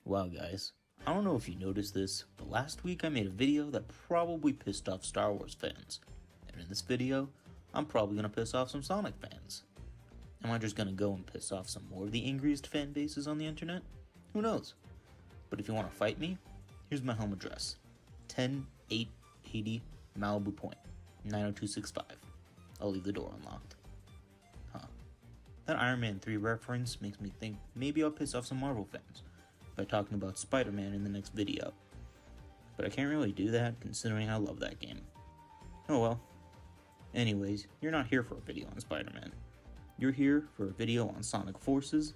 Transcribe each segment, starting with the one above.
Wow guys, I don't know if you noticed this, but last week I made a video that probably pissed off Star Wars fans. And in this video, I'm probably going to piss off some Sonic fans. Am I just going to go and piss off some more of the angriest fan bases on the internet? Who knows? But if you want to fight me, here's my home address. 10880 Malibu Point, 90265. I'll leave the door unlocked. That Iron Man 3 reference makes me think maybe I'll piss off some Marvel fans by talking about Spider-Man in the next video. But I can't really do that considering I love that game. Oh well. Anyways, you're not here for a video on Spider-Man. You're here for a video on Sonic Forces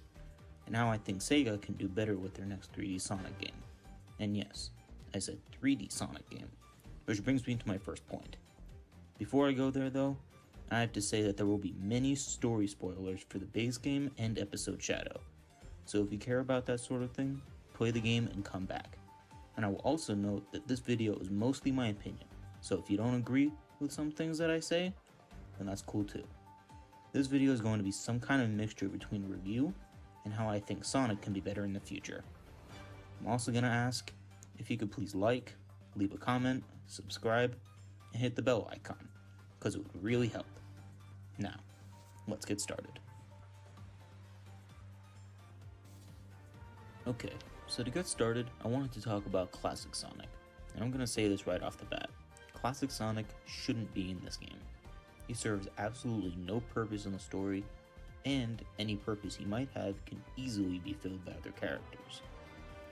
and how I think Sega can do better with their next 3D Sonic game. And yes, I said 3D Sonic game, which brings me to my first point. Before I go there though, I have to say that there will be many story spoilers for the base game and episode Shadow. So if you care about that sort of thing, play the game and come back. And I will also note that this video is mostly my opinion, so if you don't agree with some things that I say, then that's cool too. This video is going to be some kind of mixture between review and how I think Sonic can be better in the future. I'm also going to ask if you could please like, leave a comment, subscribe, and hit the bell icon, because it would really help. Now, let's get started. Okay, so to get started, I wanted to talk about Classic Sonic, and I'm going to say this right off the bat. Classic Sonic shouldn't be in this game. He serves absolutely no purpose in the story, and any purpose he might have can easily be filled by other characters.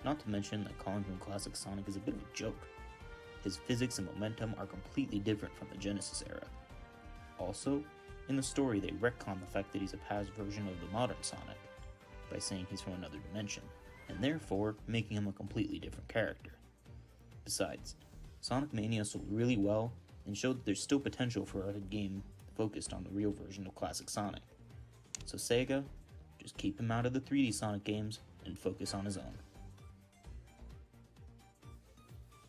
Not to mention that calling him Classic Sonic is a bit of a joke. His physics and momentum are completely different from the Genesis era. Also, in the story they retcon the fact that he's a past version of the modern Sonic, by saying he's from another dimension, and therefore making him a completely different character. Besides, Sonic Mania sold really well and showed that there's still potential for a game focused on the real version of Classic Sonic. So Sega, just keep him out of the 3D Sonic games and focus on his own.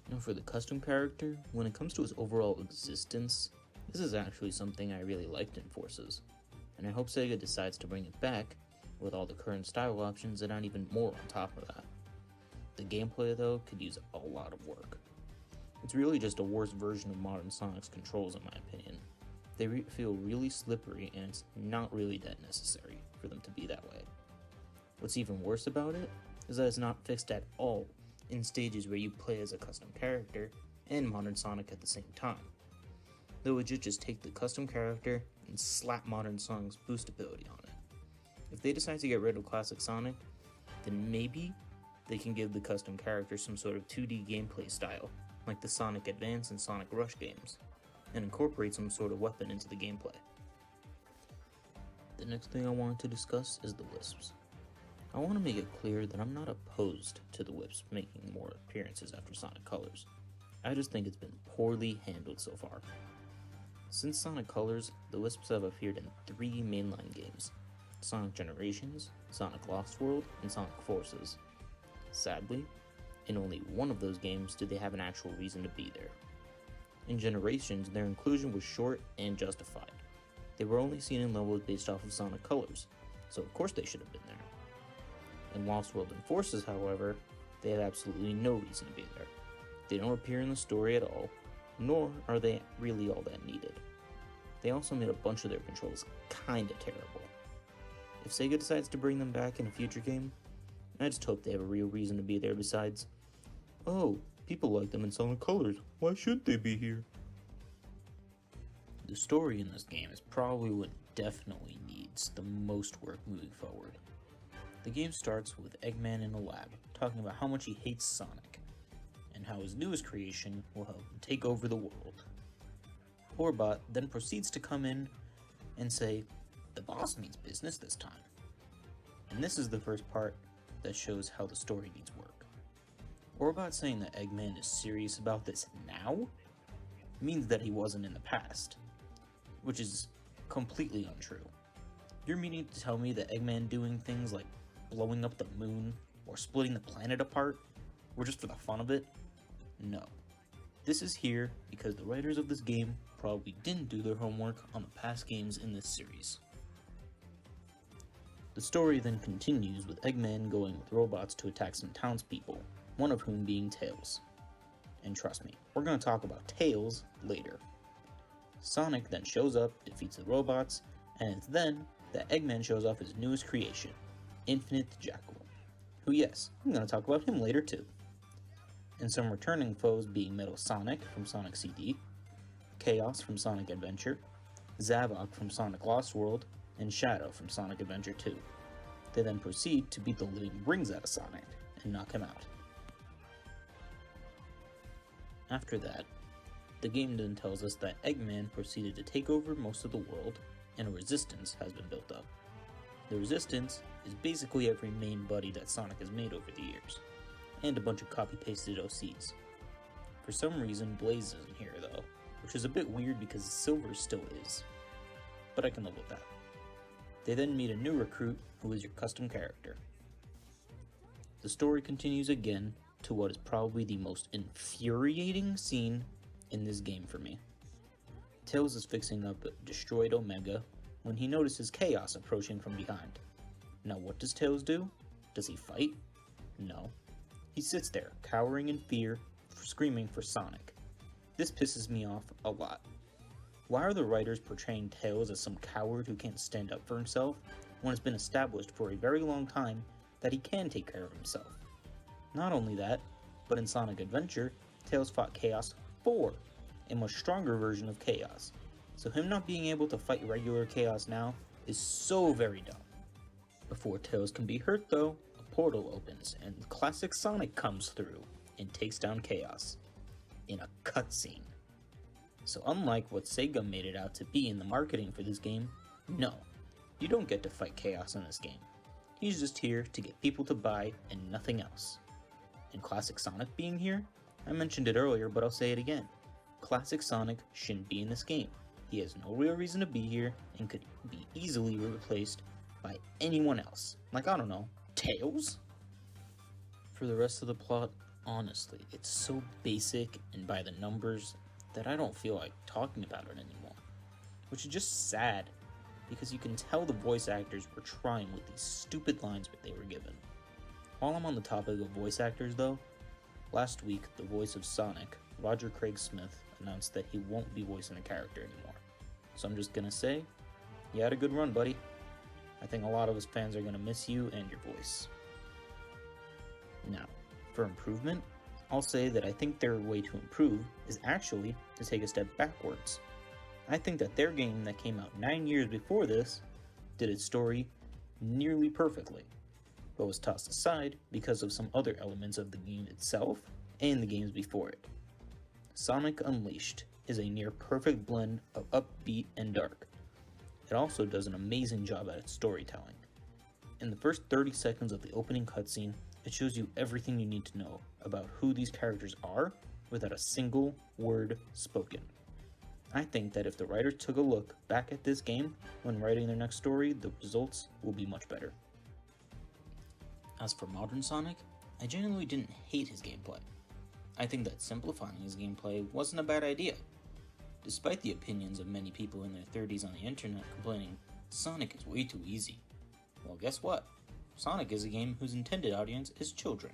Now for the custom character, when it comes to his overall existence, this is actually something I really liked in Forces, and I hope Sega decides to bring it back with all the current style options and add even more on top of that. The gameplay though could use a lot of work. It's really just a worse version of modern Sonic's controls in my opinion. They feel really slippery and it's not really that necessary for them to be that way. What's even worse about it is that it's not fixed at all in stages where you play as a custom character and modern Sonic at the same time. They would just take the custom character and slap modern Sonic's boost ability on it. If they decide to get rid of Classic Sonic, then maybe they can give the custom character some sort of 2D gameplay style, like the Sonic Advance and Sonic Rush games, and incorporate some sort of weapon into the gameplay. The next thing I wanted to discuss is the Wisps. I want to make it clear that I'm not opposed to the Wisps making more appearances after Sonic Colors. I just think it's been poorly handled so far. Since Sonic Colors, the Wisps have appeared in 3 mainline games: Sonic Generations, Sonic Lost World, and Sonic Forces. Sadly, in only one of those games did they have an actual reason to be there. In Generations, their inclusion was short and justified. They were only seen in levels based off of Sonic Colors, so of course they should have been there. In Lost World and Forces, however, they have absolutely no reason to be there. They don't appear in the story at all, nor are they really all that needed. They also made a bunch of their controls kinda terrible. If Sega decides to bring them back in a future game, I just hope they have a real reason to be there besides, oh, people like them in Sonic Colors, why should they be here? The story in this game is probably what definitely needs the most work moving forward. The game starts with Eggman in a lab, talking about how much he hates Sonic, and how his newest creation will help him take over the world. Orbot then proceeds to come in and say, the boss means business this time. And this is the first part that shows how the story needs work. Orbot saying that Eggman is serious about this now means that he wasn't in the past, which is completely untrue. You're meaning to tell me that Eggman doing things like blowing up the moon or splitting the planet apart were just for the fun of it? No. This is here because the writers of this game probably didn't do their homework on the past games in this series. The story then continues with Eggman going with robots to attack some townspeople, one of whom being Tails. And trust me, we're going to talk about Tails later. Sonic then shows up, defeats the robots, and it's then that Eggman shows off his newest creation, Infinite the Jackal, who yes, I'm going to talk about him later too. And some returning foes being Metal Sonic from Sonic CD, Chaos from Sonic Adventure, Zavok from Sonic Lost World, and Shadow from Sonic Adventure 2. They then proceed to beat the living brains out of Sonic and knock him out. After that, the game then tells us that Eggman proceeded to take over most of the world, and a resistance has been built up. The resistance is basically every main buddy that Sonic has made over the years, and a bunch of copy-pasted OCs. For some reason, Blaze isn't here though, which is a bit weird because Silver still is, but I can live with that. They then meet a new recruit who is your custom character. The story continues again to what is probably the most infuriating scene in this game for me. Tails is fixing up destroyed Omega when he notices Chaos approaching from behind. Now what does Tails do? Does he fight? No. He sits there, cowering in fear, screaming for Sonic. This pisses me off a lot. Why are the writers portraying Tails as some coward who can't stand up for himself when it's been established for a very long time that he can take care of himself? Not only that, but in Sonic Adventure, Tails fought Chaos 4, a much stronger version of Chaos, so him not being able to fight regular Chaos now is so very dumb. Before Tails can be hurt though, a portal opens and classic Sonic comes through and takes down Chaos in a cutscene. So unlike what Sega made it out to be in the marketing for this game, no, you don't get to fight Chaos in this game. He's just here to get people to buy and nothing else. And classic Sonic being here? I mentioned it earlier, but I'll say it again. Classic Sonic shouldn't be in this game. He has no real reason to be here and could be easily replaced by anyone else. Like, I don't know, Tails? For the rest of the plot, honestly, it's so basic and by the numbers that I don't feel like talking about it anymore. Which is just sad, because you can tell the voice actors were trying with these stupid lines that they were given. While I'm on the topic of voice actors though, last week the voice of Sonic, Roger Craig Smith, announced that he won't be voicing the character anymore. So I'm just gonna say, you had a good run, buddy. I think a lot of us fans are gonna miss you and your voice. Now, for improvement, I'll say that I think their way to improve is actually to take a step backwards. I think that their game that came out 9 years before this did its story nearly perfectly, but was tossed aside because of some other elements of the game itself and the games before it. Sonic Unleashed is a near perfect blend of upbeat and dark. It also does an amazing job at its storytelling. In the first 30 seconds of the opening cutscene, it shows you everything you need to know about who these characters are without a single word spoken. I think that if the writers took a look back at this game when writing their next story, the results will be much better. As for modern Sonic, I genuinely didn't hate his gameplay. I think that simplifying his gameplay wasn't a bad idea. Despite the opinions of many people in their 30s on the internet complaining, Sonic is way too easy. Well, guess what? Sonic is a game whose intended audience is children.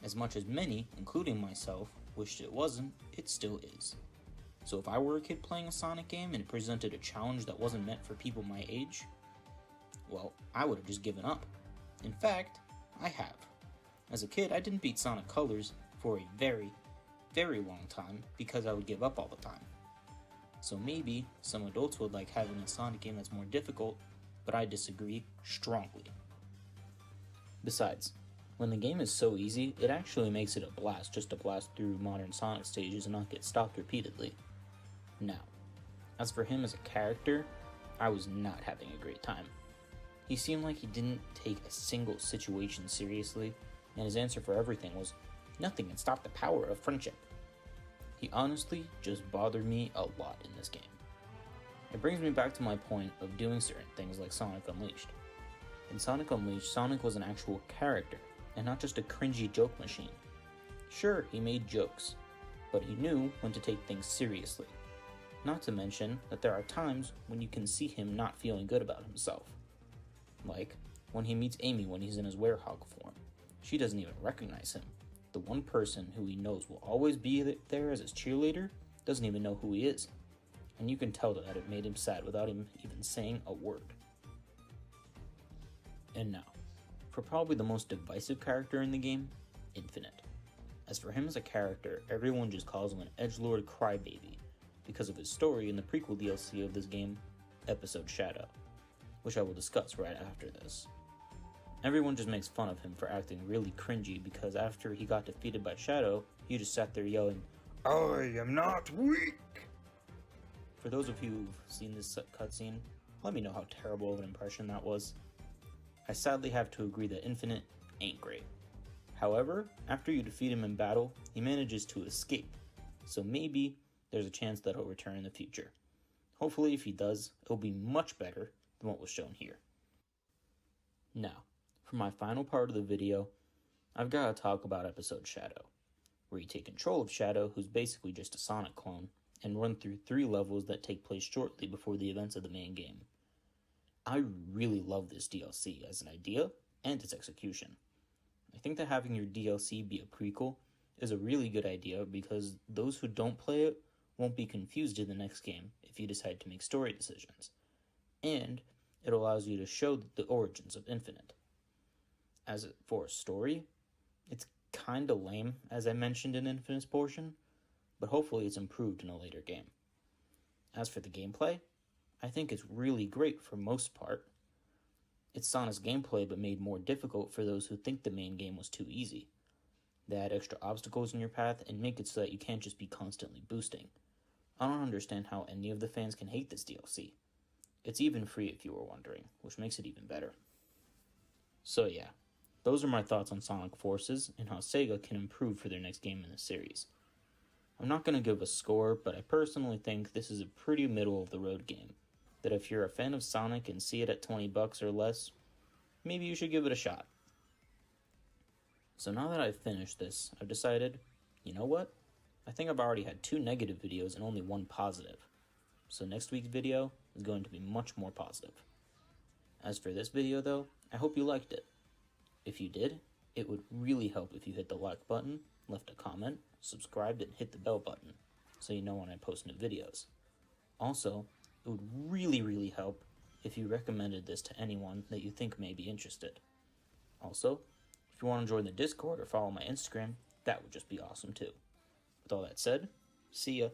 As much as many, including myself, wished it wasn't, it still is. So if I were a kid playing a Sonic game and it presented a challenge that wasn't meant for people my age, well, I would have just given up. In fact, I have. As a kid, I didn't beat Sonic Colors for a very, very long time because I would give up all the time. So maybe some adults would like having a Sonic game that's more difficult, but I disagree strongly. Besides, when the game is so easy, it actually makes it a blast just to blast through modern Sonic stages and not get stopped repeatedly. Now, as for him as a character, I was not having a great time. He seemed like he didn't take a single situation seriously, and his answer for everything was, nothing can stop the power of friendship. He honestly just bothered me a lot in this game. It brings me back to my point of doing certain things like Sonic Unleashed. In Sonic Unleashed, Sonic was an actual character, and not just a cringy joke machine. Sure, he made jokes, but he knew when to take things seriously. Not to mention that there are times when you can see him not feeling good about himself. Like, when he meets Amy when he's in his werehog form. She doesn't even recognize him. The one person who he knows will always be there as his cheerleader doesn't even know who he is. And you can tell that it made him sad without him even saying a word. And now, for probably the most divisive character in the game, Infinite. As for him as a character, everyone just calls him an edgelord crybaby because of his story in the prequel DLC of this game, Episode Shadow, which I will discuss right after this. Everyone just makes fun of him for acting really cringy because after he got defeated by Shadow, he just sat there yelling, "I am not weak!" For those of you who've seen this cutscene, let me know how terrible of an impression that was. I sadly have to agree that Infinite ain't great. However, after you defeat him in battle, he manages to escape, so maybe there's a chance that he'll return in the future. Hopefully, if he does, it'll be much better than what was shown here. Now, for my final part of the video, I've got to talk about Episode Shadow, where you take control of Shadow, who's basically just a Sonic clone, and run through 3 levels that take place shortly before the events of the main game. I really love this DLC as an idea and its execution. I think that having your DLC be a prequel is a really good idea because those who don't play it won't be confused in the next game if you decide to make story decisions. And it allows you to show the origins of Infinite. As for a story, it's kinda lame, as I mentioned in Infinite's portion, but hopefully it's improved in a later game. As for the gameplay, I think it's really great for most part. It's Sonic's gameplay but made more difficult for those who think the main game was too easy. They add extra obstacles in your path and make it so that you can't just be constantly boosting. I don't understand how any of the fans can hate this DLC. It's even free if you were wondering, which makes it even better. So yeah, those are my thoughts on Sonic Forces and how Sega can improve for their next game in the series. I'm not going to give a score, but I personally think this is a pretty middle-of-the-road game, that if you're a fan of Sonic and see it at $20 or less, maybe you should give it a shot. So now that I've finished this, I've decided, you know what? I think I've already had 2 negative videos and only 1 positive. So next week's video is going to be much more positive. As for this video though, I hope you liked it. If you did, it would really help if you hit the like button, left a comment, subscribed, and hit the bell button so you know when I post new videos. Also, it would really help if you recommended this to anyone that you think may be interested. Also, if you want to join the Discord or follow my Instagram, that would just be awesome too. With all that said, see ya.